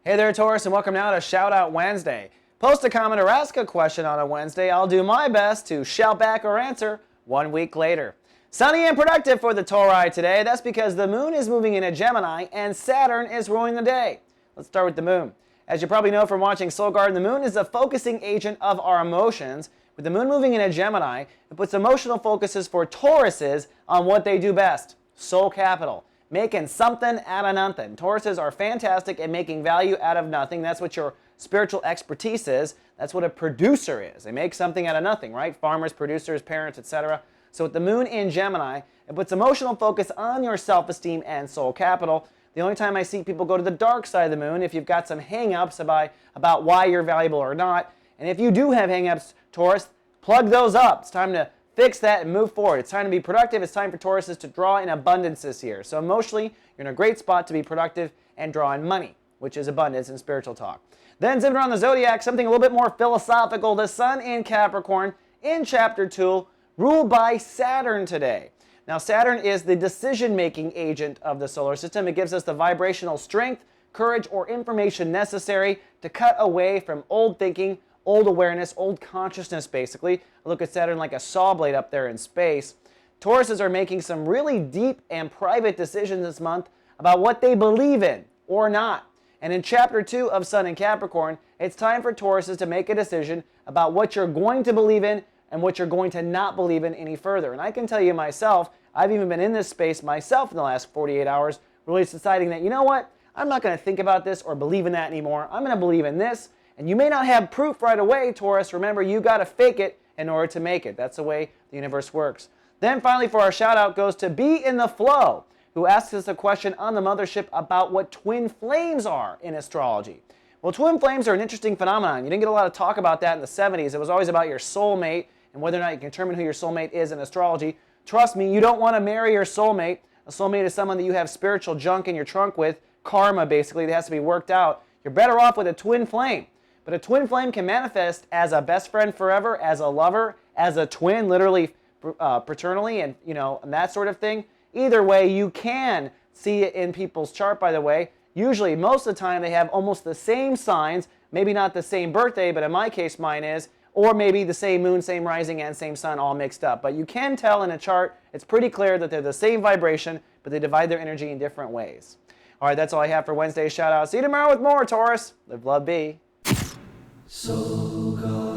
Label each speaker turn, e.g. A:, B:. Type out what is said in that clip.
A: Hey there, Taurus, and welcome now to Shout Out Wednesday. Post a comment or ask a question on a Wednesday. I'll do my best to shout back or answer 1 week later. Sunny and productive for the Tauri today. That's because the moon is moving into Gemini and Saturn is ruling the day. Let's start with the moon. As you probably know from watching Soul Garden, the moon is the focusing agent of our emotions. With the moon moving into Gemini, it puts emotional focuses for Tauruses on what they do best. Soul capital. Making something out of nothing. Tauruses are fantastic at making value out of nothing. That's what your spiritual expertise is. That's what a producer is. They make something out of nothing, right? Farmers, producers, parents, etc. So with the moon in Gemini, it puts emotional focus on your self-esteem and soul capital. The only time I see people go to the dark side of the moon, if you've got some hang-ups about why you're valuable or not. And if you do have hang-ups, Taurus, plug those up. It's time to fix that and move forward. It's time to be productive. It's time for Tauruses to draw in abundance this year. So emotionally, you're in a great spot to be productive and draw in money, which is abundance in spiritual talk. Then zipping around the zodiac, something a little bit more philosophical. The sun in Capricorn in chapter 2, ruled by Saturn today. Now Saturn is the decision-making agent of the solar system. It gives us the vibrational strength, courage, or information necessary to cut away from old thinking, old awareness, old consciousness, basically. I look at Saturn like a saw blade up there in space. Tauruses are making some really deep and private decisions this month about what they believe in or not. And in chapter 2 of Sun in Capricorn, it's time for Tauruses to make a decision about what you're going to believe in and what you're going to not believe in any further. And I can tell you myself, I've even been in this space myself in the last 48 hours, really deciding that, you know what, I'm not going to think about this or believe in that anymore. I'm going to believe in this. And you may not have proof right away, Taurus. Remember, you got to fake it in order to make it. That's the way the universe works. Then finally, for our shout out goes to Be in the Flow, who asks us a question on the mothership about what twin flames are in astrology. Well, twin flames are an interesting phenomenon. You didn't get a lot of talk about that in the 70s. It was always about your soulmate and whether or not you can determine who your soulmate is in astrology. Trust me, you don't want to marry your soulmate. A soulmate is someone that you have spiritual junk in your trunk with, karma basically, that has to be worked out. You're better off with a twin flame. But a twin flame can manifest as a best friend forever, as a lover, as a twin, literally paternally, and and that sort of thing. Either way, you can see it in people's chart, by the way. Usually, most of the time, they have almost the same signs, maybe not the same birthday, but in my case, mine is, or maybe the same moon, same rising, and same sun all mixed up. But you can tell in a chart, it's pretty clear that they're the same vibration, but they divide their energy in different ways. All right, that's all I have for Wednesday's shout out. See you tomorrow with more, Taurus. Live, love, be.
B: So God.